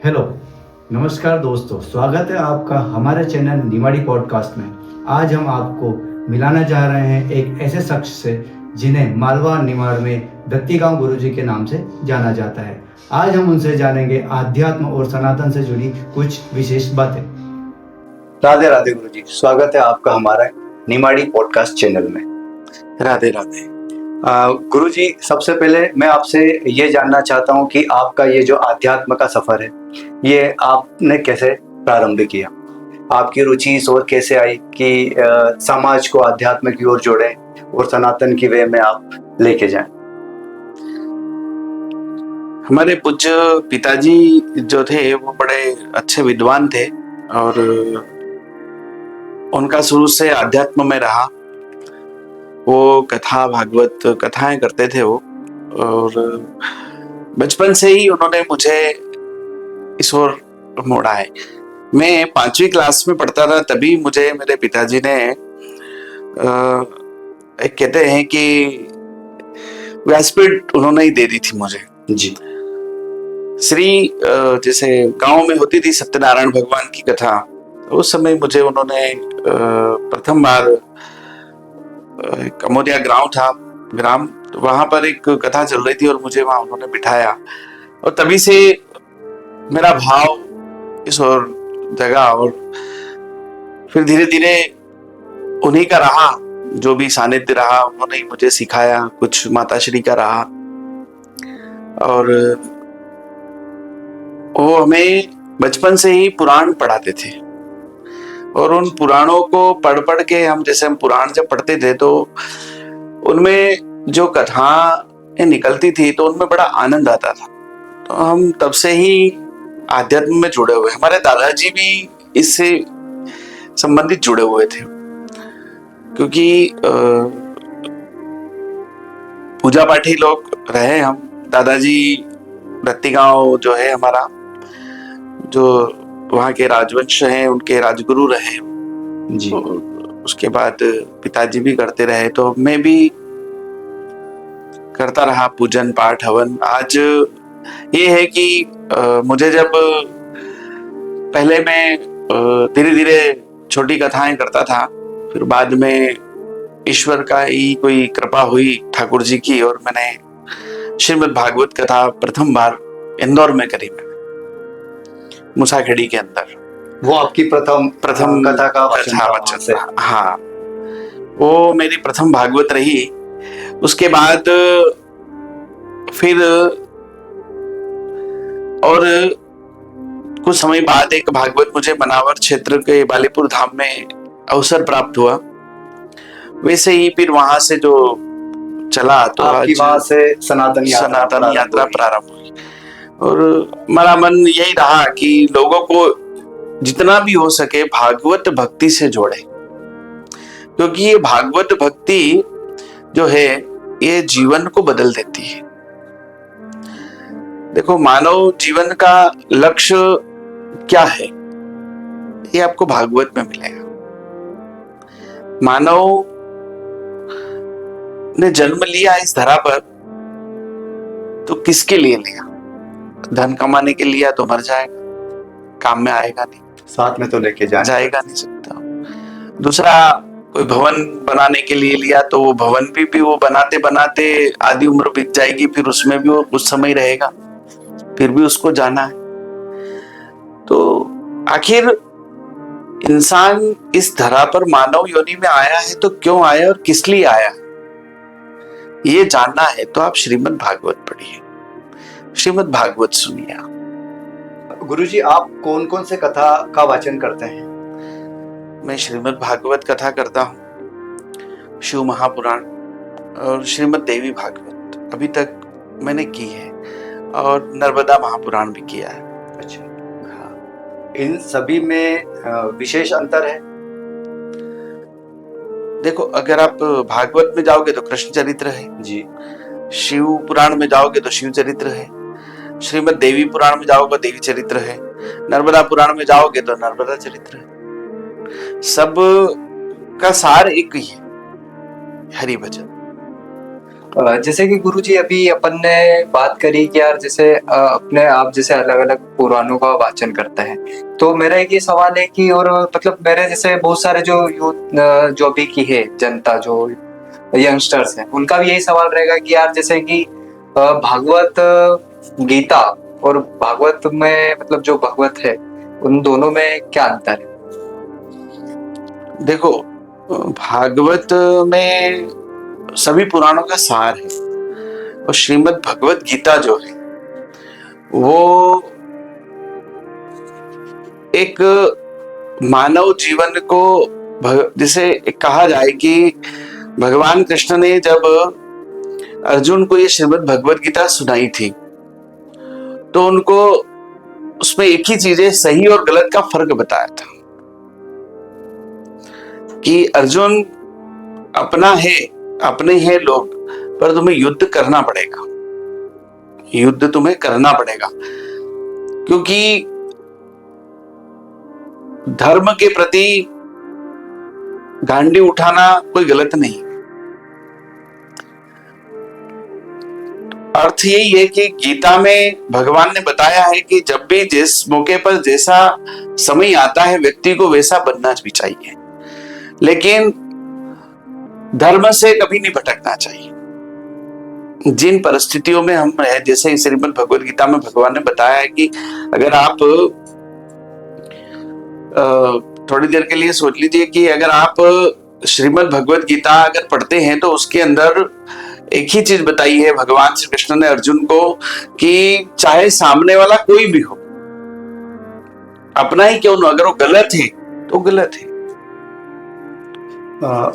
Hello, नमस्कार दोस्तों, स्वागत है आपका हमारे चैनल निमाड़ी पॉडकास्ट में। आज हम आपको मिलाना जा रहे हैं एक ऐसे शख्स से जिन्हें मालवा निमाड़ में दत्ती गांव गुरुजी के नाम से जाना जाता है। आज हम उनसे जानेंगे आध्यात्म और सनातन से जुड़ी कुछ विशेष बातें। राधे राधे गुरुजी, स्वागत है आपका हमारा निमाड़ी पॉडकास्ट चैनल में। राधे राधे। गुरुजी, सबसे पहले मैं आपसे ये जानना चाहता हूँ कि आपका ये जो आध्यात्म का सफर है, ये आपने कैसे प्रारंभ किया? आपकी रुचि इस ओर कैसे आई कि समाज को आध्यात्म की ओर जोड़े और सनातन की वे में आप लेके जाएं? हमारे पूज्य पिताजी जो थे वो बड़े अच्छे विद्वान थे और उनका शुरू से अध्यात्म में रहा। वो कथा भागवत कथाएं करते थे वो, और बचपन से ही उन्होंने मुझे इस ओर मोड़ा है। मैं 5वीं क्लास में पढ़ता था तभी मुझे मेरे पिताजी ने एक कहते हैं कि व्यासपीठ उन्होंने ही दे दी थी मुझे जी। श्री जैसे गांव में होती थी सत्यनारायण भगवान की कथा, उस समय मुझे उन्होंने प्रथम बार कमोदिया ग्राम, तो वहां पर एक कथा चल रही थी और मुझे वहां उन्होंने बिठाया, और तभी से मेरा भाव इस ओर जगा। और फिर धीरे धीरे उन्हीं का रहा, जो भी सानिध्य रहा उन्होंने ही मुझे सिखाया, कुछ माताश्री का रहा। और वो हमें बचपन से ही पुराण पढ़ाते थे, और उन पुराणों को पढ़ पढ़ के हम पुराण जब पढ़ते थे तो उनमें जो कथा निकलती थी तो उनमें बड़ा आनंद आता था। तो हम तब से ही आध्यात्म में जुड़े हुए। हमारे दादाजी भी इससे संबंधित जुड़े हुए थे, क्योंकि पूजा पाठी लोग रहे हम। दादाजी दत्ती गांव जो है हमारा, जो वहाँ के राजवंश हैं, उनके राजगुरु रहे जी। उसके बाद पिताजी भी करते रहे, तो मैं भी करता रहा पूजन पाठ हवन। आज ये है कि मुझे जब पहले मैं धीरे धीरे छोटी कथाएं करता था, फिर बाद में ईश्वर का ही कोई कृपा हुई ठाकुर जी की, और मैंने श्रीमद् भागवत कथा प्रथम बार इंदौर में करी, मैंने मुसाखेड़ी के अंदर। वो आपकी प्रथम कथा का वचन से? हाँ, वो मेरी प्रथम भागवत रही। उसके बाद फिर और कुछ समय बाद एक भागवत मुझे बनावर क्षेत्र के बालीपुर धाम में अवसर प्राप्त हुआ। वैसे ही फिर वहां से जो चला, तो आपकी वहां से सनातन यात्रा प्रारंभ हुई। और हमारा मन यही रहा कि लोगों को जितना भी हो सके भागवत भक्ति से जोड़े, क्योंकि ये भागवत भक्ति जो है ये जीवन को बदल देती है। देखो, मानव जीवन का लक्ष्य क्या है, ये आपको भागवत में मिलेगा। मानव ने जन्म लिया इस धरा पर, तो किसके लिए लिया? धन कमाने के लिए तो मर जाएगा, काम में आएगा नहीं, साथ में तो लेके जाएगा नहीं सकता। दूसरा, कोई भवन बनाने के लिए लिया, तो वो भवन भी वो बनाते बनाते आधी उम्र बीत जाएगी, फिर उसमें भी वो कुछ समय रहेगा, फिर भी उसको जाना है। तो आखिर इंसान इस धरा पर मानव योनि में आया है तो क्यों आया और किस लिए आया, ये जानना है तो आप श्रीमद् भागवत पढ़िए, श्रीमद् भागवत सुनिए। गुरुजी, आप कौन कौन से कथा का वाचन करते हैं? मैं श्रीमद् भागवत कथा करता हूँ, शिव महापुराण और श्रीमद् देवी भागवत अभी तक मैंने की है, और नर्मदा महापुराण भी किया है। अच्छा, हाँ। इन सभी में विशेष अंतर है? देखो, अगर आप भागवत में जाओगे तो कृष्ण चरित्र है जी, शिव पुराण में जाओगे तो शिव चरित्र है, श्रीमद् देवी पुराण में जाओगे देवी चरित्र है, नर्मदा पुराण में जाओगे तो नर्मदा चरित्र है। सब का सार एक ही है, हरि भजन। जैसे कि गुरुजी अभी अपन ने बात करी कि यार जैसे अपने आप जैसे अलग अलग पुराणों का वाचन करते हैं, तो मेरा एक ये सवाल है कि और मतलब मेरे जैसे बहुत सारे जो यूथ जो अभी की है जनता, जो यंगस्टर्स हैं, उनका भी यही सवाल रहेगा कि यार जैसे कि भागवत गीता और भागवत में मतलब जो भगवत है, उन दोनों में क्या अंतर है? देखो, भागवत में सभी पुराणों का सार है, और श्रीमद् भगवत गीता जो है वो एक मानव जीवन को जिसे कहा जाए कि भगवान कृष्ण ने जब अर्जुन को ये श्रीमद् भगवत गीता सुनाई थी, तो उनको उसमें एक ही चीजें सही और गलत का फर्क बताया था कि अर्जुन अपना है, अपने हैं लोग, पर तुम्हें युद्ध करना पड़ेगा, युद्ध तुम्हें करना पड़ेगा, क्योंकि धर्म के प्रति गांडी उठाना कोई गलत नहीं। अर्थ यही है कि गीता में भगवान ने बताया है कि जब भी जिस मौके पर जैसा समय आता है व्यक्ति को वैसा बनना भी चाहिए, लेकिन धर्म से कभी नहीं भटकना चाहिए। जिन परिस्थितियों में हम हैं, जैसे श्रीमद् भगवत गीता में भगवान ने बताया है कि अगर आप थोड़ी देर के लिए सोच लीजिए कि अगर आप श्रीमद् भगवत गीता अगर पढ़ते हैं तो उसके अंदर एक ही चीज बताई है भगवान श्री कृष्ण ने अर्जुन को कि चाहे सामने वाला कोई भी हो, अपना ही क्यों ना, अगर वो गलत है तो गलत है।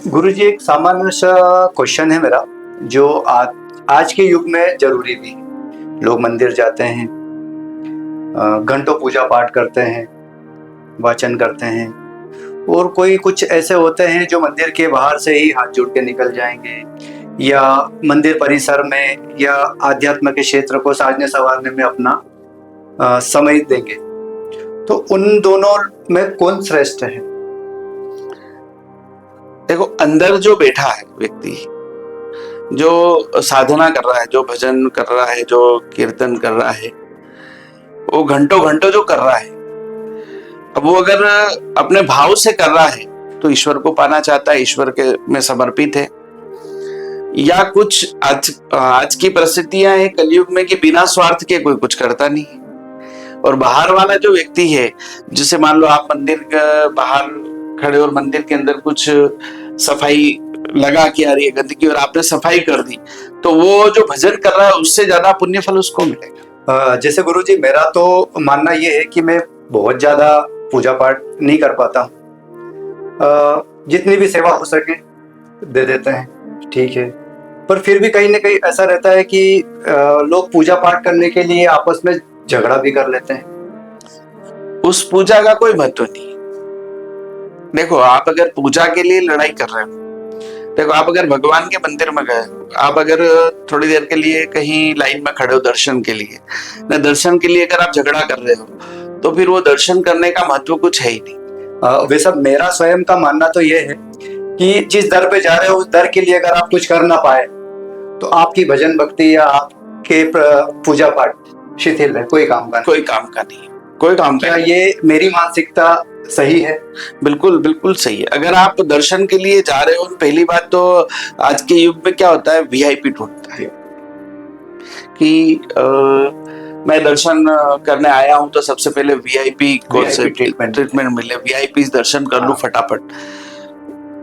गुरुजी, एक सामान्य सा क्वेश्चन है मेरा, जो आज के युग में जरूरी भी है। लोग मंदिर जाते हैं, घंटों पूजा पाठ करते हैं, वाचन करते हैं, और कोई कुछ ऐसे होते हैं जो मंदिर के बाहर से ही हाथ जोड़ के निकल जाएंगे, या मंदिर परिसर में या आध्यात्म के क्षेत्र को साजने संवारने में अपना समय देंगे। तो उन दोनों में कौन श्रेष्ठ है? देखो, अंदर जो बैठा है व्यक्ति, जो साधना कर रहा है, जो भजन कर रहा है, जो कीर्तन कर रहा है, वो घंटों घंटों जो कर रहा है, अब वो अगर अपने भाव से कर रहा है तो ईश्वर को पाना चाहता है, ईश्वर के में समर्पित है। या कुछ आज की परिस्थितियां हैं कलयुग में कि बिना स्वार्थ के कोई कुछ करता नहीं है, और बाहर वाला जो व्यक्ति है, जिसे मान लो आप मंदिर के बाहर खड़े और मंदिर के अंदर कुछ सफाई लगा के आ रही है गंदगी, और आपने सफाई कर दी, तो वो जो भजन कर रहा है उससे ज्यादा पुण्य फल उसको मिलेगा। जैसे गुरुजी, मेरा तो मानना ये है कि मैं बहुत ज्यादा पूजा पाठ नहीं कर पाता हूँ, जितनी भी सेवा हो सके दे देते हैं, ठीक है, पर फिर भी कहीं ना कहीं ऐसा रहता है कि लोग पूजा पाठ करने के लिए आपस में झगड़ा भी कर लेते हैं। उस पूजा का कोई महत्व नहीं। देखो, आप अगर पूजा के लिए लड़ाई कर रहे हो, देखो आप अगर भगवान के मंदिर में गए, आप अगर थोड़ी देर के लिए कहीं लाइन में खड़े हो दर्शन के लिए, ना दर्शन के लिए अगर आप झगड़ा कर रहे हो, तो फिर वो दर्शन करने का महत्व कुछ है ही नहीं। वैसा मेरा स्वयं का मानना तो ये है कि जिस दर पे जा रहे हो उस दर के लिए अगर आप कुछ कर ना पाए तो आपकी भजन भक्ति या आपके पूजा पाठ शिथिल है, कोई काम का नहीं। कोई काम का नहीं, कोई काम का नहीं। ये मेरी मानसिकता सही है? बिल्कुल बिल्कुल सही है। अगर आप दर्शन के लिए जा रहे हो, पहली बात तो आज के युग में क्या होता है, वीआईपी ढूंढता है कि मैं दर्शन करने आया हूं तो सबसे पहले वीआईपी को ट्रीटमेंट मिले, वीआईपी दर्शन कर लूं फटाफट।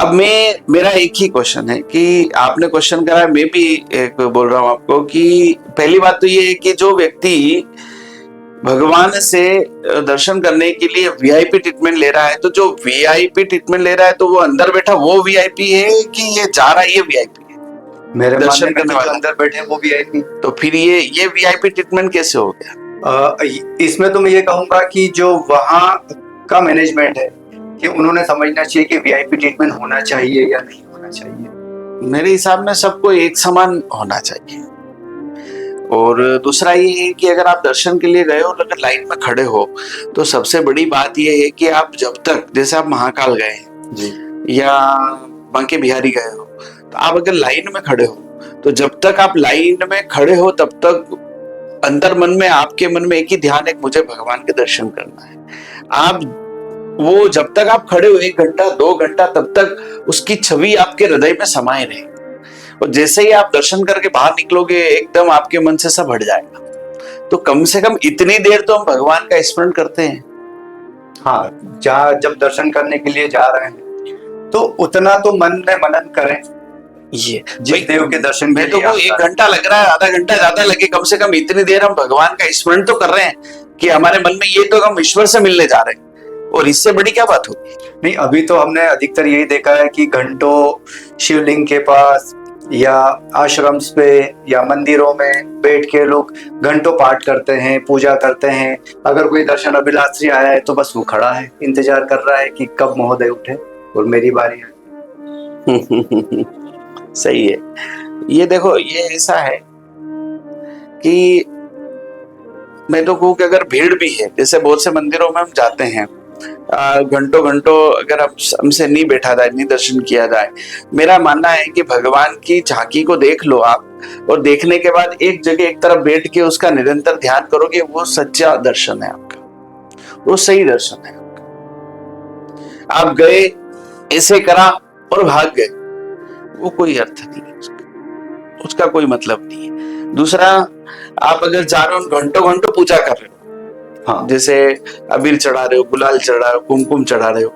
अब मेरा एक ही क्वेश्चन है कि आपने क्वेश्चन करा है, मैं भी एक बोल रहा हूं आपको कि पहली बात तो ये है कि जो व्यक्ति भगवान से दर्शन करने के लिए वीआईपी ट्रीटमेंट ले रहा है, तो जो वीआईपी ट्रीटमेंट ले रहा है तो वो अंदर बैठा वो वीआईपी है कि ये जा रहा है ये वीआईपी है? मेरे दर्शन करने वाला अंदर बैठे वो वीआईपी। तो फिर ये वीआईपी ट्रीटमेंट कैसे हो गया? इसमें तो मैं ये कहूंगा कि जो वहाँ का मैनेजमेंट है कि उन्होंने समझना चाहिए कि वीआईपी ट्रीटमेंट होना चाहिए या नहीं होना चाहिए। मेरे हिसाब में सबको एक समान होना चाहिए। और दूसरा ये है कि अगर आप दर्शन के लिए गए हो और अगर लाइन में खड़े हो, तो सबसे बड़ी बात ये है कि आप जब तक, जैसे आप महाकाल गए जी, या बांके बिहारी गए हो, तो आप अगर लाइन में खड़े हो, तो जब तक आप लाइन में खड़े हो तब तक अंदर मन में, आपके मन में एक ही ध्यान है, मुझे भगवान के दर्शन करना है। आप वो जब तक आप खड़े हो 1 घंटा 2 घंटा, तब तक उसकी छवि आपके हृदय में समाये रहे, और जैसे ही आप दर्शन करके बाहर निकलोगे एकदम आपके मन से सब हट जाएगा। तो कम से कम इतनी देर तो हम भगवान का स्मरण करते हैं। हाँ, जब दर्शन करने के लिए जा रहे हैं तो उतना तो मन में मनन करें, ये जिस देव के दर्शन के मैं तो लिए वो 1 घंटा लग रहा है, आधा घंटा ज्यादा लगे, कम से कम इतनी देर हम भगवान का स्मरण तो कर रहे हैं कि हमारे मन में ये तो हम ईश्वर से मिलने जा रहे हैं, और इससे बड़ी क्या बात होगी। नहीं, अभी तो हमने अधिकतर यही देखा है कि घंटों शिवलिंग के पास या आश्रम्स पे या मंदिरों में बैठ के लोग घंटों पाठ करते हैं, पूजा करते हैं। अगर कोई दर्शन अभिलाषी आया है तो बस वो खड़ा है, इंतजार कर रहा है कि कब महोदय उठे और मेरी बारी है। सही है। ये देखो, ये ऐसा है कि मैं तो कहूँ कि अगर भीड़ भी है, जैसे बहुत से मंदिरों में हम जाते हैं, घंटों घंटों अगर हमसे नहीं बैठा जाए, नहीं दर्शन किया जाए, मेरा मानना है कि भगवान की झांकी को देख लो आप, और देखने के बाद एक जगह एक तरफ बैठ के उसका निरंतर ध्यान करोगे, वो सच्चा दर्शन है आपका, वो सही दर्शन है आपका। आप गए, ऐसे करा और भाग गए, वो कोई अर्थ नहीं है उसका कोई मतलब नहीं है। दूसरा, आप अगर जा रहे हो घंटों घंटों पूजा कर रहे हो, हाँ, जैसे अबीर चढ़ा रहे हो, गुलाल चढ़ा रहे हो, कुमकुम चढ़ा रहे हो,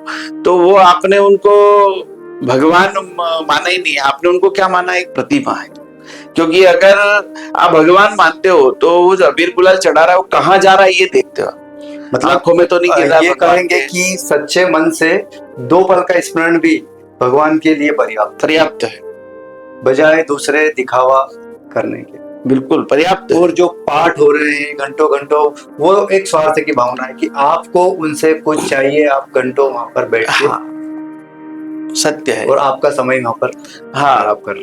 तो वो आपने उनको भगवान माना ही नहीं है, आपने उनको क्या माना, एक प्रतिमा है। क्योंकि अगर आप भगवान मानते हो तो वो जो अबीर गुलाल चढ़ा रहा है वो कहाँ जा रहा है ये देखते हो, मतलब आंखों में तो नहीं गिर रहा। ये कहेंगे कि सच्चे मन से 2 पल का स्मरण भी भगवान के लिए पर्याप्त है, बजाय दूसरे दिखावा करने के। बिल्कुल पर्याप्त। और जो पाठ हो रहे हैं घंटों घंटों, वो एक स्वार्थ की भावना है कि आपको उनसे कुछ चाहिए, आप घंटों वहां पर बैठ के, हाँ, सत्य है, और आपका समय वहां पर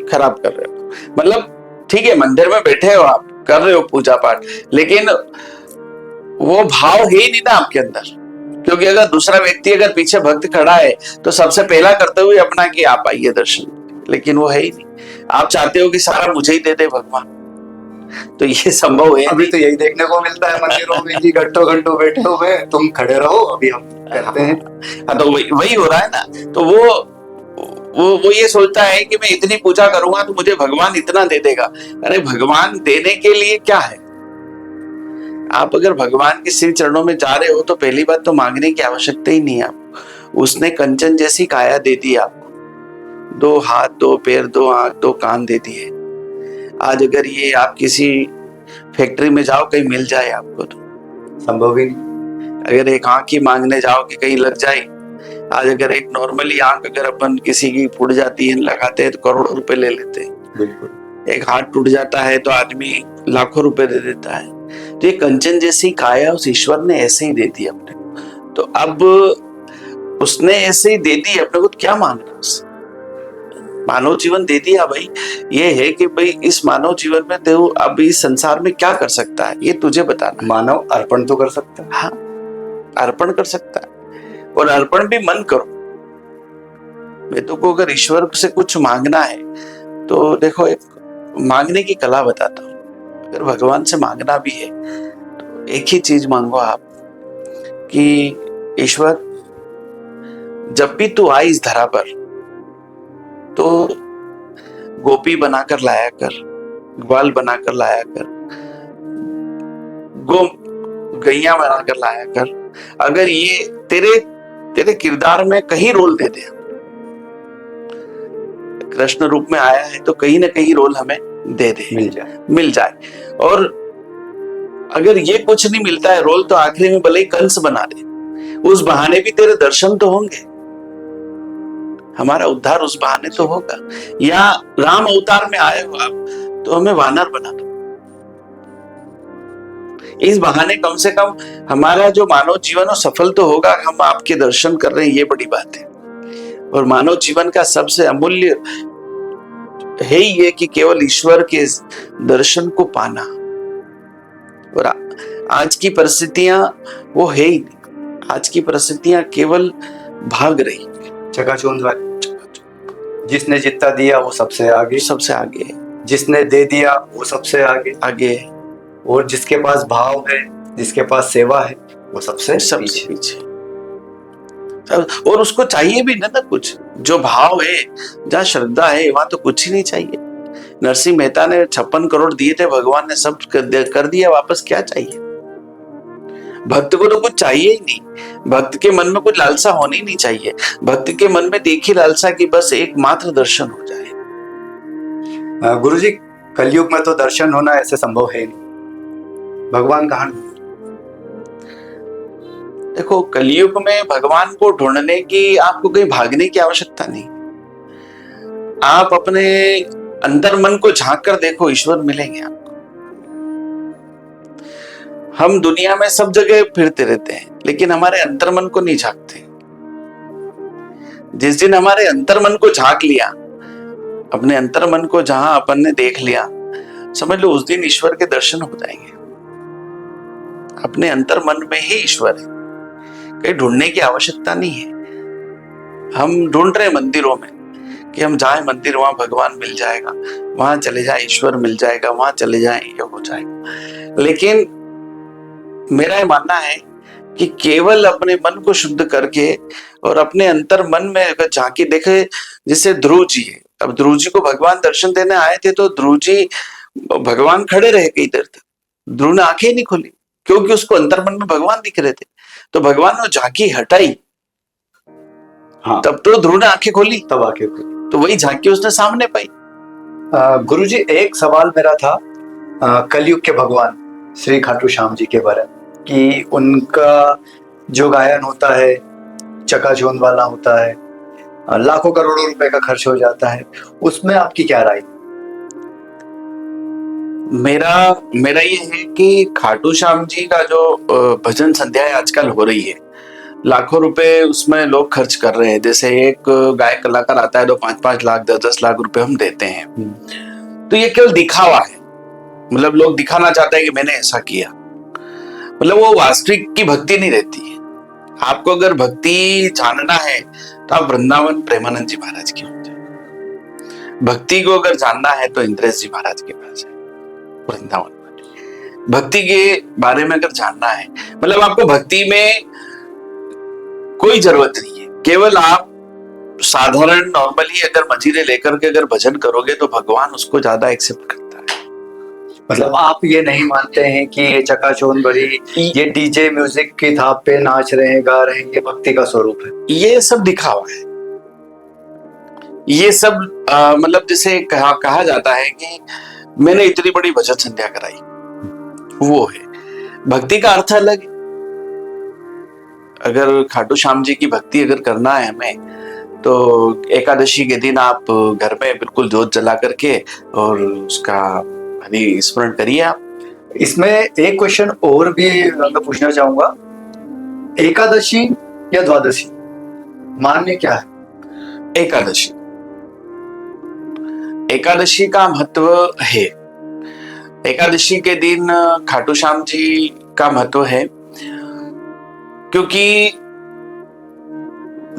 खराब कर रहे हो। मतलब ठीक है, मंदिर में बैठे हो, आप कर रहे हो पूजा पाठ, लेकिन वो भाव है ही नहीं ना आपके अंदर। क्योंकि अगर दूसरा व्यक्ति अगर पीछे भक्त खड़ा है तो सबसे पहला करते हुए अपना कि आप आइए दर्शन, लेकिन वो है ही नहीं। आप चाहते हो कि सारा मुझे ही दे दे भगवान, तो ये संभव है। अभी तो यही देखने को मिलता है मंदिरों में कि घंटों घंटों बैठे हुए, तुम खड़े रहो, अभी हम करते हैं। हाँ, तो वही हो रहा है ना। तो वो ये सोचता है कि मैं इतनी पूजा करूंगा तो मुझे भगवान इतना दे देगा। अरे भगवान देने के लिए क्या है? आप अगर भगवान के श्री चरणों में जा रहे हो तो पहली बात तो मांगने की आवश्यकता ही नहीं है आपको। उसने कंचन जैसी काया दे दी आपको, 2 हाथ 2 पैर 2 आंख 2 कान दे दिए। आज अगर ये आप किसी फैक्ट्री में जाओ कहीं मिल जाए आपको तो संभव ही नहीं। अगर एक आंख ही मांगने जाओ कि कहीं लग जाए, आज अगर एक नॉर्मली आंख अगर अपन किसी की फूट जाती है लगाते हैं तो करोड़ों रुपए ले लेते हैं। बिल्कुल। एक हाथ टूट जाता है तो आदमी लाखों रुपए दे देता है। तो ये कंचन जैसी काया उस ईश्वर ने ऐसे ही दे दी अपने को। तो अब उसने ऐसे ही दे दी, अपने को क्या मांगना उससे? मानव जीवन दे दिया भाई। ये है कि भाई इस मानव जीवन में तू अब इस संसार में क्या कर सकता है ये तुझे बताना। मानव अर्पण तो कर सकता है। हाँ, अर्पण कर सकता है, और अर्पण भी मन करो। मैं तो अगर ईश्वर से कुछ मांगना है तो देखो एक मांगने की कला बताता हूँ। अगर भगवान से मांगना भी है तो एक ही चीज मांगो आप कि ईश्वर जब भी तू आई इस धरा पर तो गोपी बनाकर लाया कर, ग्वाल बनाकर लाया कर, गैया बनाकर लाया कर। अगर ये तेरे किरदार में कहीं रोल दे दे, कृष्ण रूप में आया है तो कहीं ना कहीं रोल हमें दे दे, मिल जाए। और अगर ये कुछ नहीं मिलता है रोल, तो आखिरी में भले ही कंस बना दे, उस बहाने भी तेरे दर्शन तो होंगे, हमारा उद्धार उस बहाने तो होगा। या राम अवतार में आए हो आप तो हमें वानर बना दो, इस बहाने कम से कम हमारा जो मानव जीवन हो सफल तो होगा। हम आपके दर्शन कर रहे हैं, ये बड़ी बात है। और मानव जीवन का सबसे अमूल्य है ही ये कि केवल ईश्वर के दर्शन को पाना। और आज की परिस्थितियां वो है ही नहीं। आज की परिस्थितियां केवल भाग रही, चकाचौंध वाली, जिसने जितना दिया वो सबसे आगे, सबसे आगे, जिसने दे दिया वो सबसे आगे, आगे, और जिसके पास भाव है, जिसके पास सेवा है, वो सबसे सबसे पीछे। और उसको चाहिए भी ना कुछ, जो भाव है, जहाँ श्रद्धा है, वहां तो कुछ ही नहीं चाहिए। नरसिंह मेहता ने 56 करोड़ दिए थे, भगवान ने सब कर दिया वापस, क्या चाहिए? भक्त को तो कुछ चाहिए ही नहीं। भक्त के मन में कुछ लालसा होनी नहीं चाहिए। भक्त के मन में देखी लालसा की बस एकमात्र दर्शन हो जाए। गुरुजी, कलयुग में तो दर्शन होना ऐसे संभव है नहीं, भगवान कहाँ? देखो, कलयुग में भगवान को ढूंढने की आपको कहीं भागने की आवश्यकता नहीं। आप अपने अंतर मन को झांक कर देखो, ईश्वर मिलेंगे आपको। हम दुनिया में सब जगह फिरते रहते हैं, लेकिन हमारे अंतर मन को नहीं झांकते। जिस दिन हमारे अंतर मन को झांक लिया, अपने अंतर मन को जहां अपन ने देख लिया, समझ लो उस दिन ईश्वर के दर्शन हो जाएंगे। अपने अंतर मन में ही ईश्वर है, कहीं ढूंढने की आवश्यकता नहीं है। हम ढूंढ रहे मंदिरों में कि हम जाए मंदिर, वहां भगवान मिल जाएगा, वहां चले जाए ईश्वर मिल जाएगा, वहां चले जाए ये हो जाएगा। लेकिन मेरा ये मानना है कि केवल अपने मन को शुद्ध करके और अपने अंतर मन में अगर झांकी देखे, जैसे ध्रुव जी है। अब ध्रुव जी को भगवान दर्शन देने आए थे, तो ध्रुव जी, भगवान खड़े रहे कई देर तक, ध्रुव ने आंखें नहीं खोली, क्योंकि उसको अंतर मन में भगवान दिख रहे थे। तो भगवान ने झांकी हटाई, हाँ, तब तो ध्रुव ने आंखें खोली, तब आंखें खोली, तो वही झांकी उसने सामने पाई। गुरुजी, एक सवाल मेरा था कलयुग के भगवान श्री खाटू श्याम जी के बारे में, कि उनका जो गायन होता है चकाचौंध वाला होता है, लाखों करोड़ों रुपए का खर्च हो जाता है, उसमें आपकी क्या राय? मेरा ये है कि खाटू श्याम जी का जो भजन संध्याएं आजकल हो रही है, लाखों रुपए उसमें लोग खर्च कर रहे हैं। जैसे एक गायक कलाकार आता है तो 5-5 लाख 10-10 लाख रुपए हम देते हैं। तो ये केवल दिखावा है, मतलब लोग दिखाना चाहते हैं कि मैंने ऐसा किया, मतलब वो वास्तविक की भक्ति नहीं रहती है। आपको अगर भक्ति जानना है तो आप वृंदावन प्रेमानंद जी महाराज की हो जाए। भक्ति को अगर जानना है तो इंद्रेश जी महाराज के पास है, वृंदावन। भक्ति के बारे में अगर जानना है, मतलब आपको भक्ति में कोई जरूरत नहीं है, केवल आप साधारण नॉर्मली अगर मजीरे लेकर के अगर भजन करोगे तो भगवान उसको ज्यादा एक्सेप्ट करता है। मतलब आप ये नहीं मानते हैं कि ये चकाचौंध भरी, ये डीजे म्यूजिक की थाप पे नाच रहे हैं, गा रहे हैं, ये भक्ति का स्वरूप है? ये सब दिखावा है। ये सब मतलब जैसे कहा जाता है कि मैंने इतनी बड़ी भजन संध्या कराई, वो है। भक्ति का अर्थ अलग है। अगर खाटू श्याम जी की भक्ति अगर करना है हमें, तो एकादशी के दिन आप घर में बिल्कुल जोत जला करके और उसका हरि स्मरण करिए आप। इसमें एक क्वेश्चन और भी मैं पूछना चाहूंगा, एकादशी या द्वादशी मान्य क्या है? एकादशी, एकादशी का महत्व है। एकादशी के दिन खाटू श्याम जी का महत्व है, क्योंकि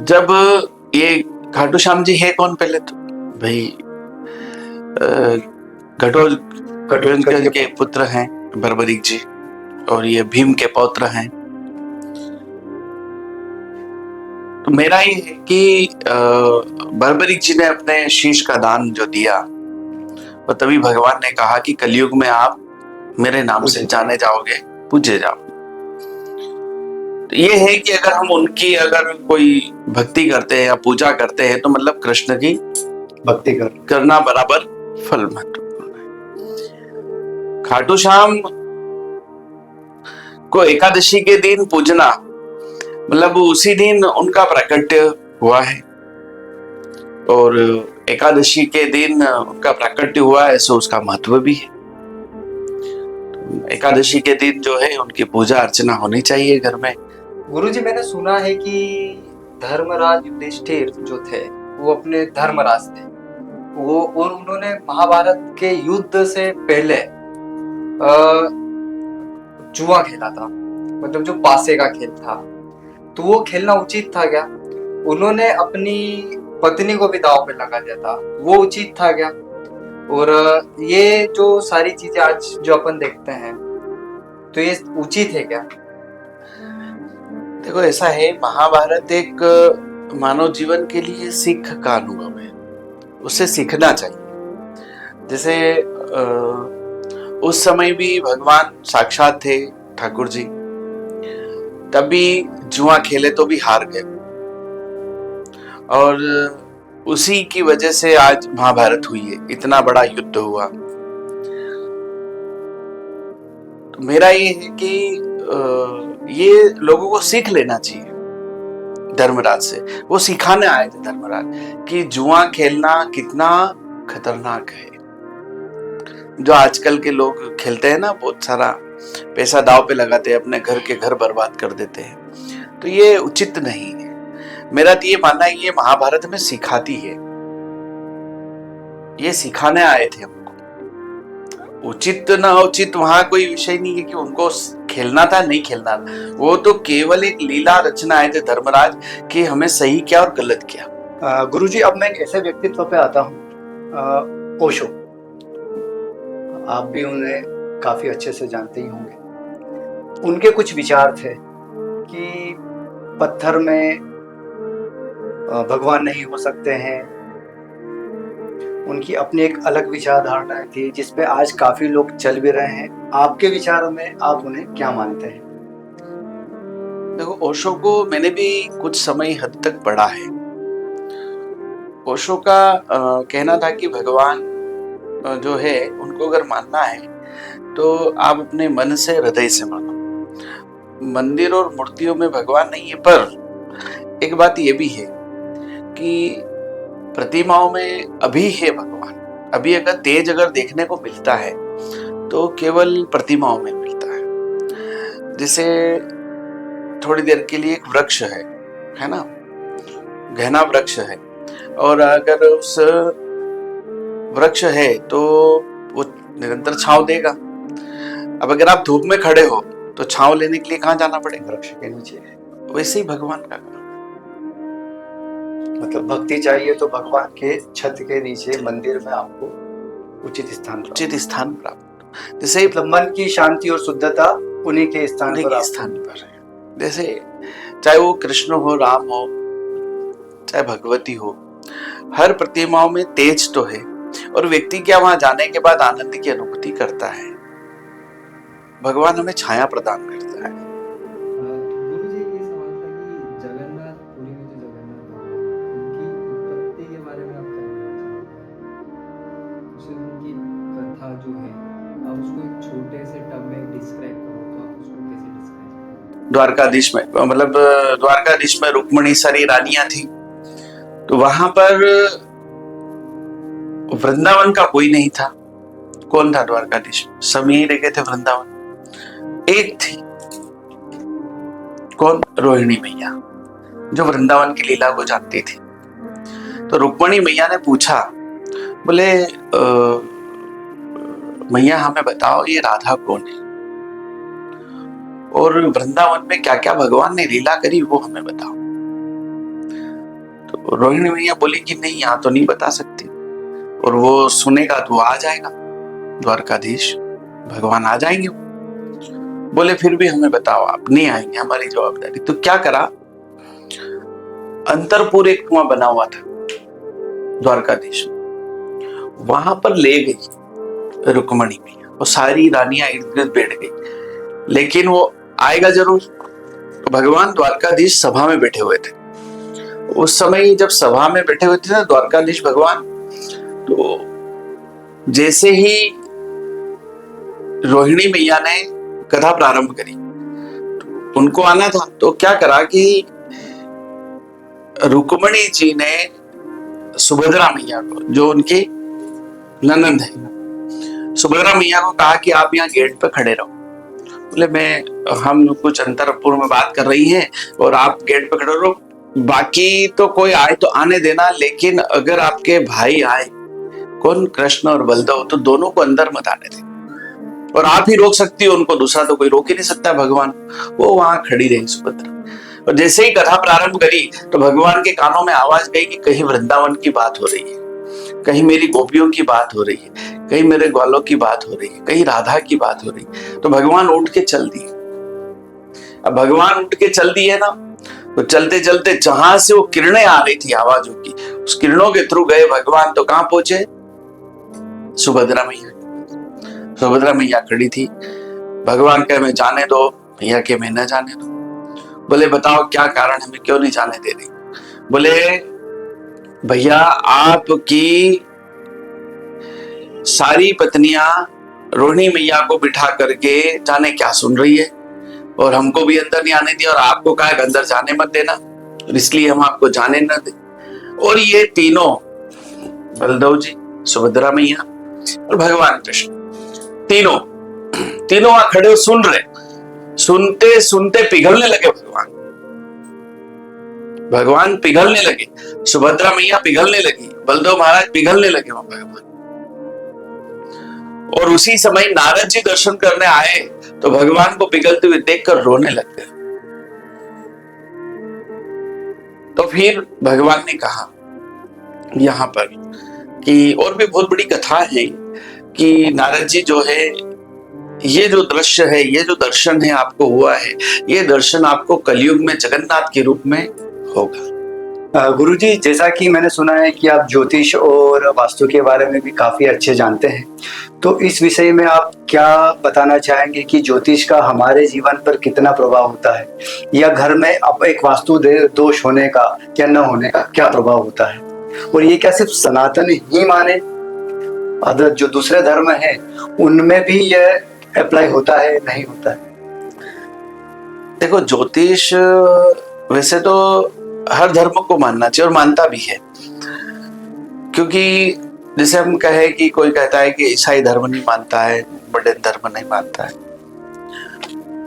जब ये खाटू श्याम जी है कौन? पहले तो भाई घटोत्कच के पुत्र हैं बर्बरीक जी, और ये भीम के पौत्र हैं। तो मेरा ये है कि बर्बरीक जी ने अपने शीश का दान जो दिया, और तभी भगवान ने कहा कि कलयुग में आप मेरे नाम से जाने जाओगे, पूजे जाओ। तो ये है कि अगर हम उनकी अगर कोई भक्ति करते हैं या पूजा करते हैं, तो मतलब कृष्ण की भक्ति करना बराबर फल महत्वपूर्ण है। खाटू श्याम को एकादशी के दिन पूजना, मतलब उसी दिन उनका प्राकट्य हुआ है, और एकादशी के दिन उनका प्राकट्य हुआ है, सो उसका महत्व भी है। एकादशी के दिन जो है उनकी पूजा अर्चना होनी चाहिए घर में। गुरुजी, मैंने सुना है कि धर्मराज युधिष्ठिर जो थे वो अपने धर्मराज थे, वो और उन्होंने महाभारत के युद्ध से पहले जुआ खेला था, मतलब जो पासे का खेल था। तो वो खेलना उचित था क्या? उन्होंने अपनी पत्नी को भी दाव पे लगा दिया था, वो उचित था क्या? और ये जो सारी चीजें आज जो अपन देखते हैं, तो ये उचित है क्या? देखो ऐसा है, महाभारत एक मानव जीवन के लिए सीख का अनुभव है, उससे सीखना चाहिए। जैसे उस समय भी भगवान साक्षात थे ठाकुर जी, तब भी जुआ खेले तो भी हार गए, और उसी की वजह से आज महाभारत हुई है, इतना बड़ा युद्ध हुआ। तो मेरा ये है कि ये लोगों को सीख लेना चाहिए धर्मराज से। वो सिखाने आए थे धर्मराज कि जुआ खेलना कितना खतरनाक है। जो आजकल के लोग खेलते हैं ना, बहुत सारा पैसा दाव पे लगाते हैं, अपने घर के घर बर्बाद कर देते हैं, तो ये उचित नहीं है। मेरा तो ये मानना है, ये महाभारत में सिखाती है, ये सिखाने आए थे हमको। उचित ना उचित वहां कोई विषय नहीं है कि उनको खेलना था नहीं खेलना था, वो तो केवल एक लीला रचना आए थे धर्मराज कि हमें सही क्या और गलत क्या। गुरुजी, अब मैं एक ऐसे व्यक्तित्व पे आता हूँ, ओशो। आप भी उन्हें काफी अच्छे से जानते ही होंगे। उनके कुछ विचार थे कि पत्थर में भगवान नहीं हो सकते हैं। उनकी अपनी एक अलग विचारधारणा थी, जिसपे आज काफी लोग चल भी रहे हैं। आपके विचारों में आप उन्हें क्या मानते हैं? देखो, ओशो को मैंने भी कुछ समय हद तक पढ़ा है। ओशो का कहना था कि भगवान जो है उनको अगर मानना है तो आप अपने मन से, हृदय से मानो। मंदिर और मूर्तियों में भगवान नहीं है, पर एक बात ये भी है कि प्रतिमाओं में अभी है भगवान। अभी अगर तेज देखने को मिलता है तो केवल प्रतिमाओं में मिलता है। जैसे थोड़ी देर के लिए एक वृक्ष है ना, घना वृक्ष है, और अगर उस वृक्ष है तो वो निरंतर छांव देगा। अब अगर आप धूप में खड़े हो तो छांव लेने के लिए कहाँ जाना पड़ेगा? वृक्ष के नीचे। वैसे ही भगवान का काम, मतलब भक्ति चाहिए तो भगवान के छत के नीचे मंदिर में आपको उचित स्थान प्राप्त। जैसे मतलब मन की शांति और शुद्धता उन्हीं के स्थान पर है। जैसे चाहे वो कृष्ण हो, राम हो, चाहे भगवती हो, हर प्रतिमाओं में तेज तो है, और व्यक्ति क्या वहां जाने के बाद आनंद की अनुभूति करता है। भगवान हमें छाया प्रदान करता है। गुरुजी, ये सवाल था कि जगन्नाथपुरी में जो जगन्नाथ भगवान, उनकी उत्पत्ति के बारे में आप क्या कहना चाहोगे? उसे उनकी कथा जो है, आप उसको एक छोटे से टर्म में डिस्क्राइब करो तो आप उसको कैसे डिस्क्राइब करोगे? द्वारकाधीश में, मतलब द्वारकाधीश में रुक्मिणी सारी रानियां थी, तो वहां पर वृंदावन का कोई नहीं था। कौन था द्वारकाधीश? सब यही रह गए थे वृंदावन। एक थी, कौन? रोहिणी मैया, जो वृंदावन की लीला को जानती थी। तो रुक्मिणी मैया ने पूछा, बोले मैया हमें बताओ ये राधा कौन है, और वृंदावन में क्या क्या भगवान ने लीला करी वो हमें बताओ। तो रोहिणी मैया बोली कि नहीं, यहाँ तो नहीं बता सकती, और वो सुनेगा तो आ जाएगा द्वारकाधीश, भगवान आ जाएंगे। बोले फिर भी हमें बताओ, आप नहीं आएंगे, हमारी जवाबदारी। तो क्या करा, अंतरपुर एक कुआं बना हुआ था द्वारकाधीश, वहां पर ले गई रुक्मिणी मैया, वो सारी रानियां इर्द गिर्द बैठ गई, लेकिन वो आएगा जरूर। तो भगवान द्वारकाधीश सभा में बैठे हुए थे। उस समय जब सभा में बैठे हुए थे ना द्वारकाधीश भगवान, तो जैसे ही रोहिणी मैया ने कथा प्रारंभ करी, तो उनको आना था, तो क्या करा कि रुक्मिणी जी ने सुभद्रा मैया को, जो उनकी ननंद है, सुभद्रा मैया को कहा कि आप यहाँ गेट पे खड़े रहो। बोले हम कुछ अंतरपुर में बात कर रही हैं और आप गेट पे खड़े रहो, बाकी तो कोई आए तो आने देना, लेकिन अगर आपके भाई आए, कौन? कृष्ण और बलदेव, तो दोनों को अंदर मत आने दें, और आप ही रोक सकती हो उनको, दूसरा तो कोई रोक ही नहीं सकता भगवान। वो वहां खड़ी रही सुभद्रा। और जैसे ही कथा प्रारंभ करी तो भगवान के कानों में आवाज गई कि कहीं वृंदावन की बात हो रही है, कहीं मेरी गोपियों की बात हो रही है, कहीं मेरे ग्वालों की बात हो रही है, कहीं राधा की बात हो रही है। तो भगवान उठ के चल दिए। अब भगवान उठ के चल दिए ना, तो चलते चलते जहां से वो किरणें आ रही थी आवाजों की, उस किरणों के थ्रू गए भगवान। तो कहां पहुंचे? सुभद्रा मैया। सुभद्रा मैया खड़ी थी। भगवान कहे मैं जाने दो, भैया के मैं न जाने दो। बोले बताओ क्या कारण है, मैं क्यों नहीं जाने दे रही? बोले भैया आपकी सारी पत्नियां रोहिणी मैया को बिठा करके जाने क्या सुन रही है, और हमको भी अंदर नहीं आने दिया, और आपको कहा अंदर जाने मत देना, इसलिए हम आपको जाने न दे। और ये तीनों, बलदेव जी, सुभद्रा मैया और भगवान कृष्ण, तीनों वहां खड़े हो सुन रहे। सुनते सुनते पिघलने लगे भगवान पिघलने लगे, सुभद्रा मैया पिघलने लगी, बलदेव महाराज पिघलने लगे वहां भगवान। और उसी समय नारद जी दर्शन करने आए तो भगवान को पिघलते हुए देखकर रोने लग गए। तो फिर भगवान ने कहा यहां पर कि और भी बहुत बड़ी कथा है कि नारद जी जो है, ये जो दृश्य है, ये जो दर्शन है आपको हुआ है, ये दर्शन आपको कलयुग में जगन्नाथ के रूप में होगा। गुरुजी, जैसा कि मैंने सुना है कि आप ज्योतिष और वास्तु के बारे में भी काफी अच्छे जानते हैं, तो इस विषय में आप क्या बताना चाहेंगे कि ज्योतिष का हमारे जीवन पर कितना प्रभाव होता है, या घर में अब एक वास्तु दोष होने का या न होने का क्या प्रभाव होता है, और ये क्या सिर्फ सनातन ही माने, अदर जो दूसरे धर्म है उनमें भी ये अप्लाई होता है नहीं होता है? देखो, ज्योतिष वैसे तो हर धर्म को मानना चाहिए और मानता भी है, क्योंकि जैसे हम कहे कि कोई कहता है कि ईसाई धर्म नहीं मानता है, बड़े धर्म नहीं मानता है,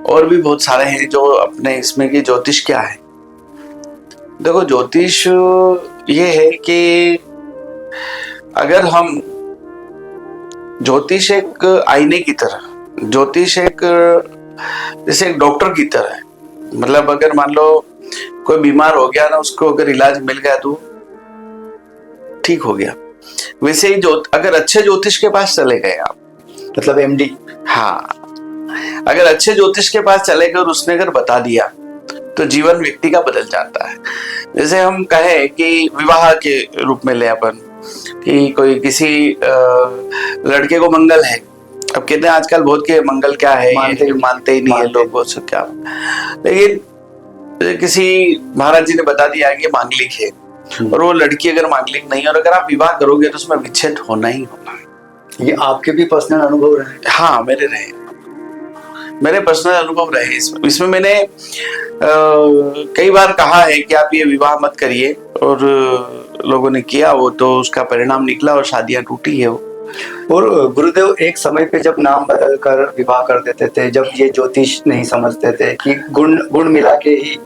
और भी बहुत सारे हैं जो अपने इसमें कि ज्योतिष क्या है। देखो, ज्योतिष ये है कि अगर हम ज्योतिष एक आईने की तरह, ज्योतिष एक जैसे एक डॉक्टर की तरह है। मतलब अगर मान लो कोई बीमार हो गया ना, उसको अगर इलाज मिल गया तो ठीक हो गया, वैसे ही अगर अच्छे ज्योतिष के पास चले गए आप, मतलब एमडी, हाँ, अगर अच्छे ज्योतिष के पास चले गए और उसने अगर बता दिया तो जीवन व्यक्ति का बदल जाता है। जैसे हम कहे कि विवाह के रूप में ले अपन कि कोई किसी लड़के को मंगल है, अब कहते हैं आजकल बहुत के मंगल क्या है मानते ही नहीं है लोग, उससे क्या, लेकिन किसी महाराज जी ने बता दिया कि मांगलिक है, और वो लड़की अगर मांगलिक नहीं है और अगर आप विवाह करोगे तो उसमें विच्छेद होना ही होना है। ये आपके भी पर्सनल अनुभव रहे? हाँ, मेरे पर्सनल अनुभव रहे इसमें मैंने कई बार कहा है कि आप ये विवाह मत करिए, और लोगों ने किया वो, तो उसका परिणाम निकला और शादियां टूटी है वो। और गुरुदेव, एक समय पे जब नाम बदल कर विवाह कर देते थे, जब ये ज्योतिष नहीं समझते थे कि गुण मिला के ही,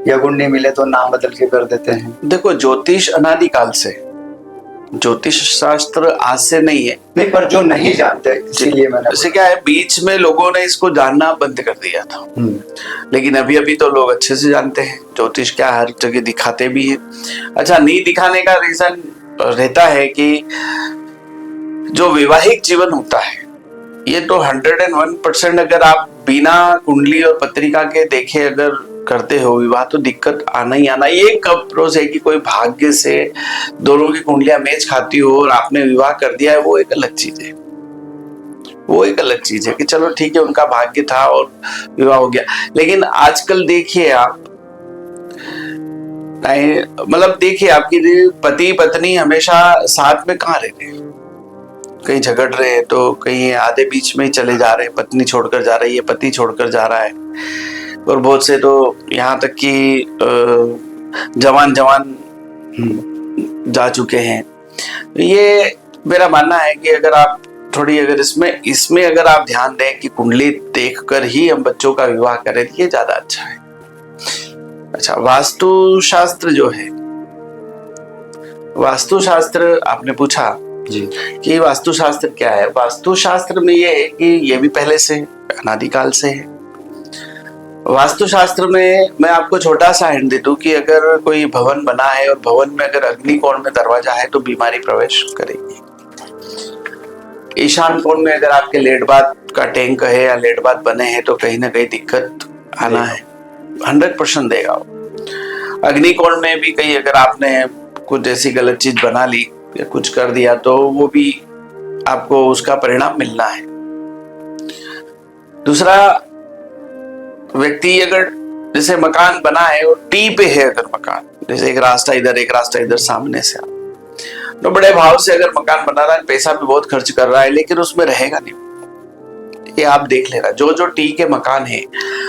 या गुण नहीं मिले तो नाम बदल के कर देते हैं। देखो, ज्योतिष अनादिकाल से, ज्योतिष शास्त्र आज से नहीं है, नहीं, पर जो नहीं जानते इसीलिए मैंने, जैसे क्या है, बीच में लोगों ने इसको जानना बंद कर दिया था, लेकिन अभी तो लोग अच्छे से जानते हैं ज्योतिष क्या, हर जगह दिखाते भी हैं। अच्छा, नहीं दिखाने का रीजन रहता है कि जो वैवाहिक जीवन होता है ये तो 101% अगर आप बिना कुंडली और पत्रिका के देखे अगर करते हो विवाह, तो दिक्कत आना ही आना। ये कब रोज है कि कोई भाग्य से दोनों की कुंडलियां मैच खाती हो और आपने विवाह कर दिया है, वो एक अलग चीज है। वो एक अलग चीज है कि चलो ठीक है, उनका भाग्य था और विवाह हो गया। लेकिन आजकल देखिए आप, मतलब देखिए आपकी पति पत्नी हमेशा साथ में कहाँ रहते हैं, कहीं झगड़ रहे हैं तो कहीं आधे बीच में ही चले जा रहे हैं, पत्नी छोड़कर जा रही है, पति छोड़कर जा रहा है, और बहुत से तो यहाँ तक कि जवान जा चुके हैं। ये मेरा मानना है कि अगर आप थोड़ी अगर इसमें अगर आप ध्यान दें कि कुंडली देखकर ही हम बच्चों का विवाह करें, ये ज्यादा अच्छा है। अच्छा, वास्तु शास्त्र जो है, वास्तु शास्त्र आपने पूछा जी कि वास्तु शास्त्र क्या है। वास्तु शास्त्र में ये है कि ये भी पहले से अनादिकाल से है, वास्तुशास्त्र में मैं आपको छोटा सा हिंट दे दूं कि अगर कोई भवन बना है और भवन में अगर अग्निकोण में दरवाजा है तो बीमारी प्रवेश करेगी। ईशान कोण में अगर आपके लेट बाथ का टैंक है या लेट बाथ बने हैं तो कहीं ना कहीं दिक्कत आना है, 100% देगा वो। अग्निकोण में भी कहीं अगर आपने कुछ ऐसी गलत चीज बना ली या कुछ कर दिया तो वो भी आपको उसका परिणाम मिलना है। दूसरा, व्यक्ति अगर जैसे मकान बना है और टी पे है, अगर मकान जैसे एक रास्ता इधर सामने से, तो बड़े भाव से अगर मकान बना रहा है, पैसा भी बहुत खर्च कर रहा है, लेकिन उसमें रहेगा नहीं। ये आप देख लेना, जो टी के मकान है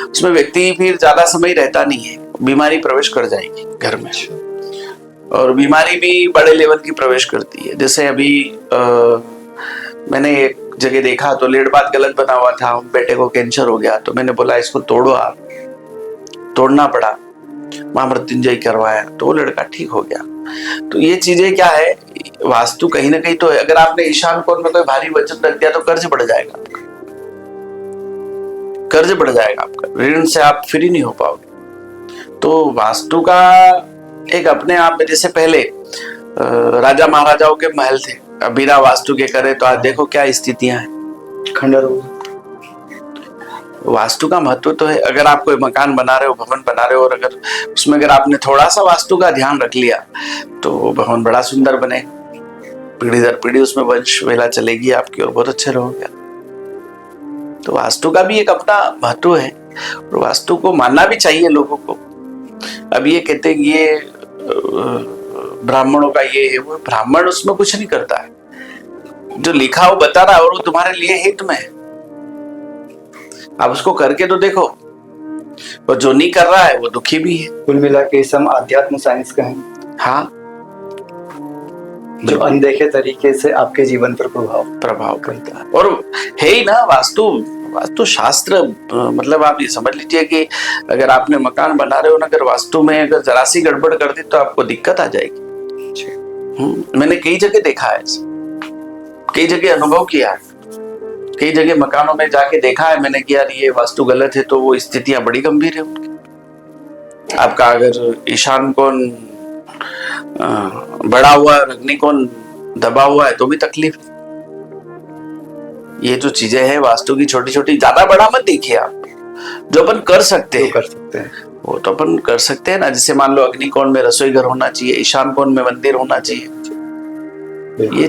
उसमें व्यक्ति फिर ज्यादा समय रहता नहीं है, बीमारी प्रवेश कर जाएगी घर में, और बीमारी भी बड़े लेवल की प्रवेश करती है। जैसे अभी मैंने एक जगह देखा तो लेट बात गलत बना हुआ था, बेटे को कैंसर हो गया, तो मैंने बोला इसको तोड़ो आप, तोड़ना पड़ा, महामृत्युंजय करवाया तो वो लड़का ठीक हो गया। तो ये चीजें क्या है, वास्तु कहीं ना कहीं तो है। अगर आपने ईशान कोण में कोई भारी वजन रख दिया तो कर्ज बढ़ जाएगा आपका, कर्ज बढ़ जाएगा आपका, ऋण से आप फ्री नहीं हो पाओगे। तो वास्तु का एक अपने आप में, जैसे पहले राजा महाराजाओं के महल थे, अब बिना वास्तु के करे तो आज देखो क्या स्थितियां हैं, खंडर हो। वास्तु का महत्व तो है। अगर आप कोई मकान बना रहे हो, भवन बना रहे हो, और अगर उसमें अगर आपने थोड़ा सा वास्तु का ध्यान रख लिया तो भवन बड़ा सुंदर बने, पीढ़ी दर पीढ़ी उसमें वंश वेला चलेगी आपकी और बहुत अच्छे रहोगे। तो वास्तु का भी एक अपना महत्व है और वास्तु को मानना भी चाहिए लोगों को। अब ये कहते हैं ये ब्राह्मणों का ये है, वो ब्राह्मण उसमें कुछ नहीं करता है, जो लिखा वो बता रहा है और वो तुम्हारे लिए हित में है, आप उसको करके तो देखो। और जो नहीं कर रहा है वो दुखी भी है। कुल मिला के सम आध्यात्म साइंस का है, हाँ, जो अनदेखे तरीके से आपके जीवन पर प्रभाव करता है। और है ही ना वास्तु शास्त्र, मतलब आप ये समझ लीजिए कि अगर आपने मकान बना रहे हो ना, अगर वास्तु में अगर जरा सी गड़बड़ कर दी तो आपको दिक्कत आ जाएगी। मैंने कई जगह देखा है, कई जगह अनुभव किया है, कई जगह मकानों में जाके देखा है मैंने कि यार ये वास्तु गलत है तो वो स्थितियां बड़ी गंभीर है उनकी। आपका अगर ईशान कोण बड़ा हुआ है, अग्निकोण दबा हुआ है तो भी तकलीफ। ये जो चीजें हैं वास्तु की छोटी छोटी, ज्यादा बड़ा मत देखिए आप, जो अपन कर सकते हैं वो तो अपन कर सकते हैं ना। जैसे मान लो अग्निकोण में रसोई घर होना चाहिए, ईशान कोण में मंदिर होना चाहिए, ये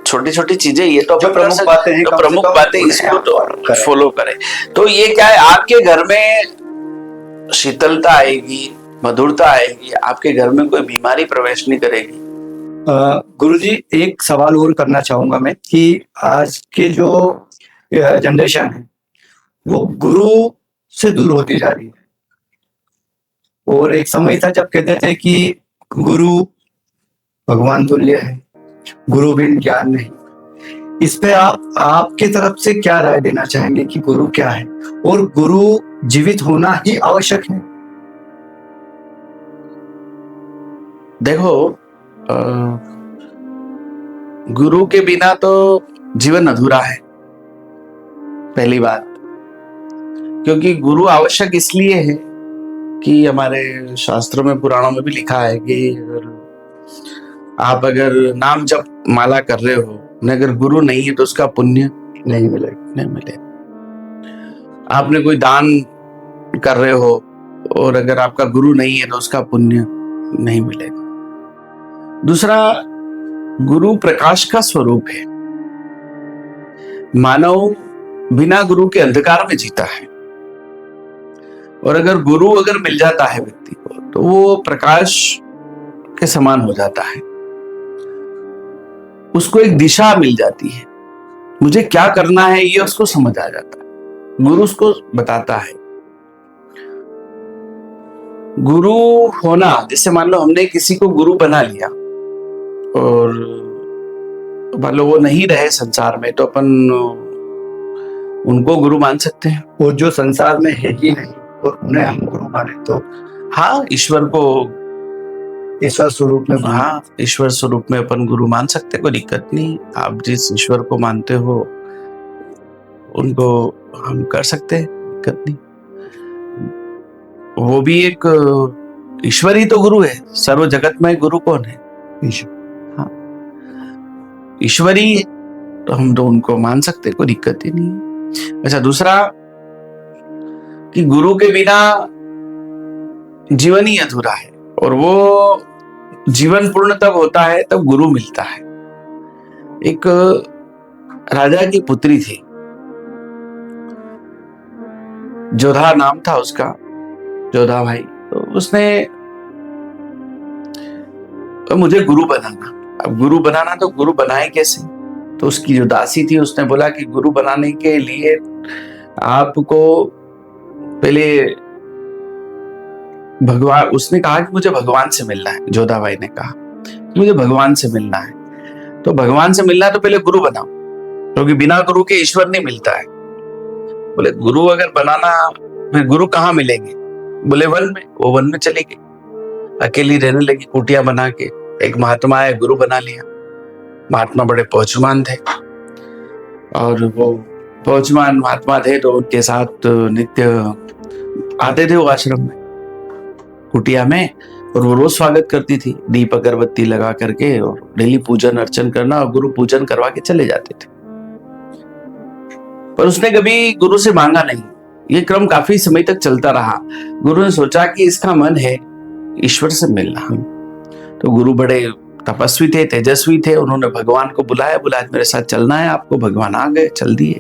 छोटी छोटी चीजें, ये तो जो प्रमुख बातें हैं, प्रमुख बातें, इसको तो फॉलो करें। तो ये क्या है, आपके घर में शीतलता आएगी, मधुरता आएगी, आपके घर में कोई बीमारी प्रवेश नहीं करेगी। गुरुजी, एक सवाल और करना चाहूंगा मैं कि आज के जो जनरेशन है वो गुरु से दूर होती जा रही है, और एक समय था जब कहते थे कि गुरु भगवान तुल्य है, गुरु बिन ज्ञान नहीं। इस पे आपके तरफ से क्या राय देना चाहेंगे कि गुरु क्या है और गुरु जीवित होना ही आवश्यक है? देखो, गुरु के बिना तो जीवन अधूरा है, पहली बात। क्योंकि गुरु आवश्यक इसलिए है कि हमारे शास्त्रों में, पुराणों में भी लिखा है कि आप अगर नाम जप माला कर रहे हो, अगर गुरु नहीं है तो उसका पुण्य नहीं मिलेगा। आपने कोई दान कर रहे हो और अगर आपका गुरु नहीं है तो उसका पुण्य नहीं मिलेगा। दूसरा, गुरु प्रकाश का स्वरूप है। मानव बिना गुरु के अंधकार में जीता है, और अगर गुरु अगर मिल जाता है व्यक्ति को तो वो प्रकाश के समान हो जाता है, उसको एक दिशा मिल जाती है, मुझे क्या करना है ये उसको समझ आ जाता है, गुरु उसको बताता है। गुरु होना, जैसे मान लो हमने किसी को गुरु बना लिया और मान लो वो नहीं रहे संसार में, तो अपन उनको गुरु मान सकते हैं। वो जो संसार में है ही नहीं और उन्हें हम गुरु माने तो हाँ, ईश्वर को, ईश्वर स्वरूप में, हाँ, ईश्वर स्वरूप में अपन गुरु मान सकते, कोई दिक्कत नहीं। आप जिस ईश्वर को मानते हो उनको हम कर सकते हैं, दिक्कत नहीं। वो भी एक ईश्वर ही तो गुरु है। सर्व जगत में गुरु कौन है? हाँ, ईश्वर ही है, तो हम तो उनको मान सकते, कोई दिक्कत ही नहीं है। अच्छा, दूसरा कि गुरु के बिना जीवन ही अधूरा है, और वो जीवन पूर्ण तब होता है तब गुरु मिलता है। एक राजा की पुत्री थी, जोधा नाम था उसका, जोधा भाई। तो उसने मुझे गुरु बनाना। अब गुरु बनाना, तो गुरु बनाए कैसे? तो उसकी जो दासी थी उसने बोला कि गुरु बनाने के लिए आपको पहले भगवान, उसने कहा कि मुझे भगवान से मिलना है। जोधा भाई ने कहा कि मुझे भगवान से मिलना है। तो भगवान से मिलना है तो पहले गुरु बनाओ, क्योंकि बिना गुरु के ईश्वर नहीं मिलता है। बोले गुरु अगर बनाना, फिर गुरु कहाँ मिलेंगे? बोले वन में। वो वन में चली गई, अकेली रहने लगी कुटिया बना के। एक महात्मा है, गुरु बना लिया। महात्मा बड़े पहुंचमान थे, और वो पहुंचमान महात्मा थे, तो उनके साथ नित्य आते थे वो आश्रम में, कुटिया में, और वो रोज स्वागत करती थी, दीप अगरबत्ती लगा करके, और डेली पूजन अर्चन करना, और गुरु पूजन करवा के चले जाते थे। पर उसने कभी गुरु से मांगा नहीं। ये क्रम काफी समय तक चलता रहा। गुरु ने सोचा कि इसका मन है ईश्वर से मिलना। तो गुरु बड़े तपस्वी थे, तेजस्वी थे। उन्होंने भगवान को बुलाया, बोला मेरे साथ चलना है आपको। भगवान आ गए, चल दिए।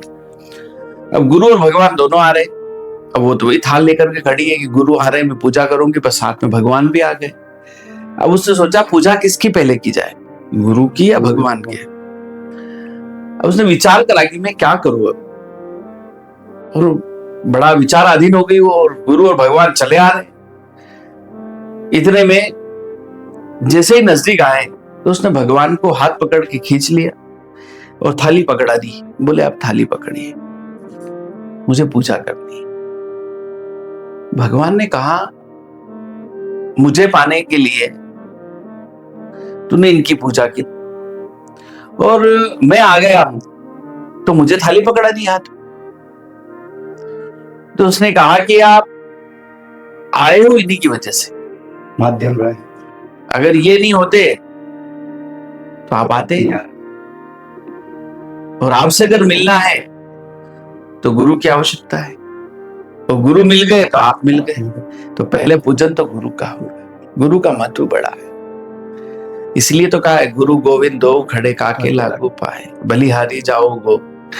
अब गुरु और भगवान दोनों आ रहे। अब वो तो वही थाल लेकर के खड़ी है कि गुरु आ रहे, मैं पूजा करूंगी, बस साथ में भगवान भी आ गए। अब उसने सोचा पूजा किसकी पहले की जाए, गुरु की या भगवान की? अब उसने विचार करा कि मैं क्या करूं अब, और बड़ा विचाराधीन हो गई वो। और गुरु और भगवान चले आ रहे। इतने में जैसे ही नजदीक आए तो उसने भगवान को हाथ पकड़ के खींच लिया और थाली पकड़ा दी। बोले आप थाली पकड़िए, मुझे पूजा करनी है। भगवान ने कहा मुझे पाने के लिए तूने इनकी पूजा की, और मैं आ गया हूं तो मुझे थाली पकड़ा दी हाथ। तो उसने कहा कि आप आए हो इन्हीं की वजह से, माध्यम रहे। अगर ये नहीं होते तो आप आते ही। और आपसे अगर मिलना है तो गुरु की आवश्यकता है, तो गुरु मिल गए तो आप मिल गए। तो पहले पूजन तो गुरु का होगा। गुरु का महत्व बड़ा है, इसलिए तो कहा है गुरु गोविंद दो खड़े काके लागू पाए, बलिहारी जाओ गो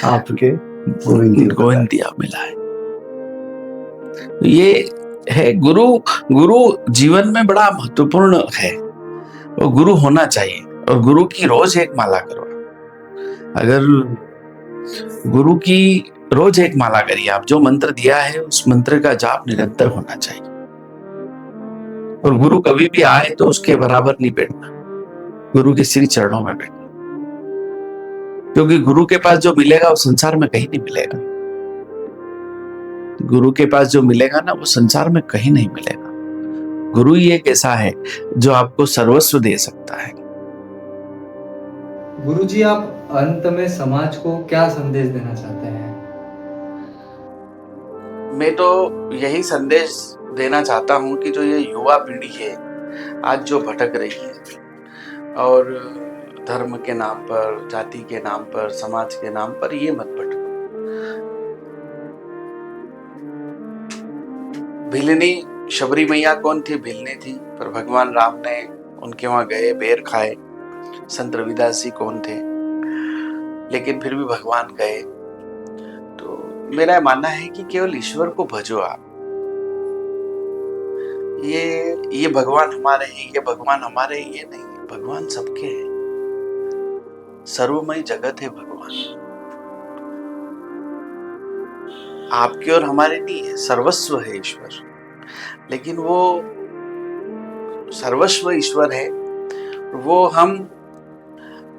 आपके गोविंदिया मिलाए। तो ये है गुरु। गुरु जीवन में बड़ा महत्वपूर्ण है, और गुरु होना चाहिए। और गुरु की रोज एक माला करो। अगर गुरु की रोज एक माला करिए आप, जो मंत्र दिया है उस मंत्र का जाप निरंतर होना चाहिए। और गुरु कभी भी आए तो उसके बराबर नहीं बैठना, गुरु के श्री चरणों में बैठना, क्योंकि गुरु के पास जो मिलेगा वो संसार में कहीं नहीं मिलेगा। गुरु के पास जो मिलेगा ना, वो संसार में कहीं नहीं मिलेगा। गुरु ही एक ऐसा है जो आपको सर्वस्व दे सकता है। गुरुजी, आप अंत में समाज को क्या संदेश देना चाहते हैं? मैं तो यही संदेश देना चाहता हूं कि जो ये युवा पीढ़ी है आज जो भटक रही है, और धर्म के नाम पर, जाति के नाम पर, समाज के नाम पर, ये मत भटको। भिलनी शबरी मैया कौन थी? भिलनी थी, पर भगवान राम ने उनके वहां गए, बेर खाए। संत रविदास जी कौन थे? लेकिन फिर भी भगवान गए। तो मेरा मानना है कि केवल ईश्वर को भजो आप। ये भगवान हमारे हैं, ये भगवान हमारे, ये नहीं है। भगवान सबके हैं, सर्वमय जगत है भगवान। आपके और हमारे नहीं है, सर्वस्व है ईश्वर। लेकिन वो सर्वस्व ईश्वर है, वो हम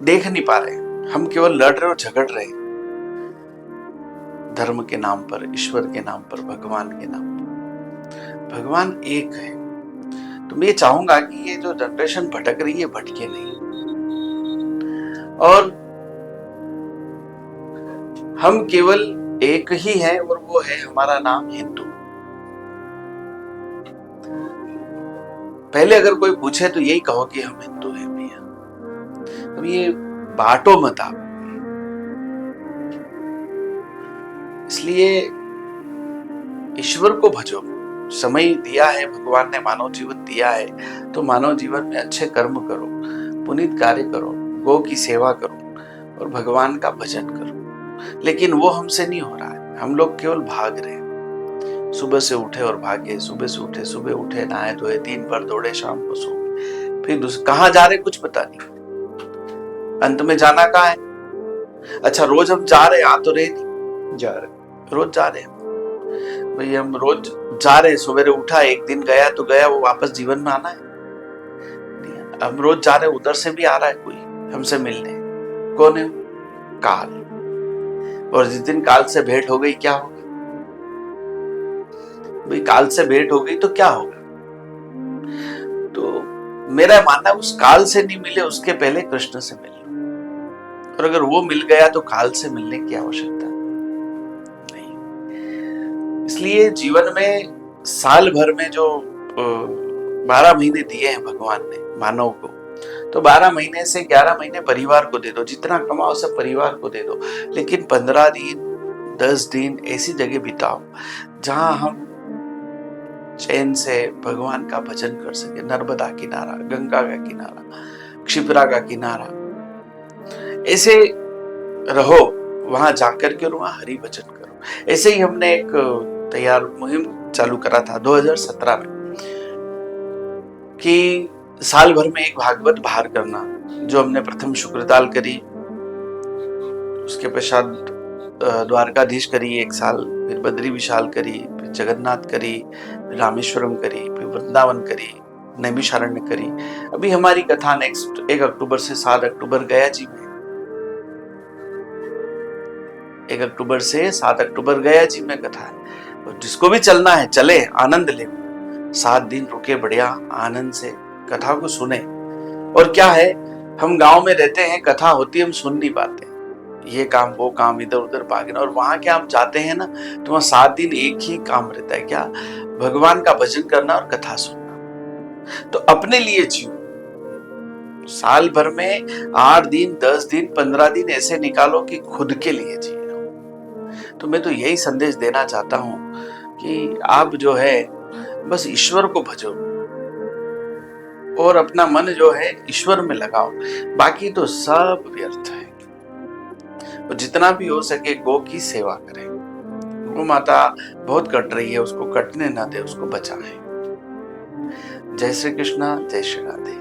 देख नहीं पा रहे। हम केवल लड़ रहे और झगड़ रहे, धर्म के नाम पर, ईश्वर के नाम पर, भगवान के नाम पर। भगवान एक है। तो मैं चाहूंगा कि ये जो जनरेशन भटक रही है, भटके नहीं, और हम केवल एक ही है, और वो है हमारा नाम हिंदू। पहले अगर कोई पूछे तो यही कहो कि हम हिंदू हैं भैया। अब ये बांटो मत आप। इसलिए ईश्वर को भजो। समय दिया है भगवान ने, मानव जीवन दिया है, तो मानव जीवन में अच्छे कर्म करो, पुनीत कार्य करो, गौ की सेवा करो और भगवान का भजन करो। लेकिन वो हमसे नहीं हो रहा है, हम लोग केवल भाग रहे हैं। सुबह से उठे और भागे, सुबह से उठे, सुबह उठे नहाए धोए, दिन भर दौड़े, शाम को सो गए, फिर कहाँ जा रहे कुछ पता नहीं, अंत में जाना कहाँ है। अच्छा रोज हम जा रहे, आ तो रहे नहीं, जा रहे, रोज जा रहे हैं भाई, हम रोज जा रहे हैं। सवेरे उठा, एक दिन गया तो गया, वो वापस जीवन में आना है नहीं आना। हम रोज जा रहे हैं, उधर से भी आ रहा है कोई हमसे मिलने, कौन है? काल। और जिस दिन काल से भेंट हो गई क्या होगा भाई? काल से भेंट हो गई तो क्या होगा? तो मेरा मानना है उस काल से नहीं मिले उसके पहले कृष्ण से मिल लो, और अगर वो मिल गया तो काल से मिलने की आवश्यकता नहीं। इसलिए जीवन में साल भर में जो 12 महीने दिए हैं भगवान ने मानव को, तो 12 महीने से 11 महीने परिवार को दे दो, जितना कमाओ सब परिवार को दे दो। लेकिन 15 दिन 10 दिन ऐसी जगह बिताओ जहां हम चैन से भगवान का भजन कर सके। नर्मदा किनारा, गंगा का किनारा, क्षिप्रा का किनारा, ऐसे रहो वहां जाकर के और वहां हरि भजन करो। ऐसे ही हमने एक तैयार मुहिम चालू करा था 2017 में कि साल भर में एक भागवत बाहर करना, जो हमने प्रथम शुक्रताल करी, उसके पश्चात द्वारकाधीश करी एक साल, फिर बद्री विशाल करी, फिर जगन्नाथ करी, फिर रामेश्वरम करी, फिर वृंदावन करी, नैमिषारण्य करी। अभी हमारी कथा नेक्स्ट 1 अक्टूबर से 7 अक्टूबर गया जी में, 1 अक्टूबर से 7 अक्टूबर गया जी में कथा है। और जिसको भी चलना है चले, आनंद ले, 7 दिन रुके बढ़िया आनंद से कथा को सुने। और क्या है, हम गांव में रहते हैं, कथा होती है, हम सुन नहीं पाते, ये काम वो काम, इधर उधर भागना। और वहां क्या हम जाते हैं ना, तो वहां 7 दिन एक ही काम रहता है, क्या? भगवान का भजन करना और कथा सुनना। तो अपने लिए जियो, साल भर में 8 दिन 10 दिन 15 दिन ऐसे निकालो कि खुद के लिए जियो। तो मैं तो यही संदेश देना चाहता हूं कि आप जो है बस ईश्वर को भजो और अपना मन जो है ईश्वर में लगाओ, बाकी तो सब व्यर्थ है। और जितना भी हो सके गौ की सेवा करें। गौ माता बहुत कट रही है, उसको कटने ना दे, उसको बचाएं। जय श्री कृष्णा, जय श्री राधे।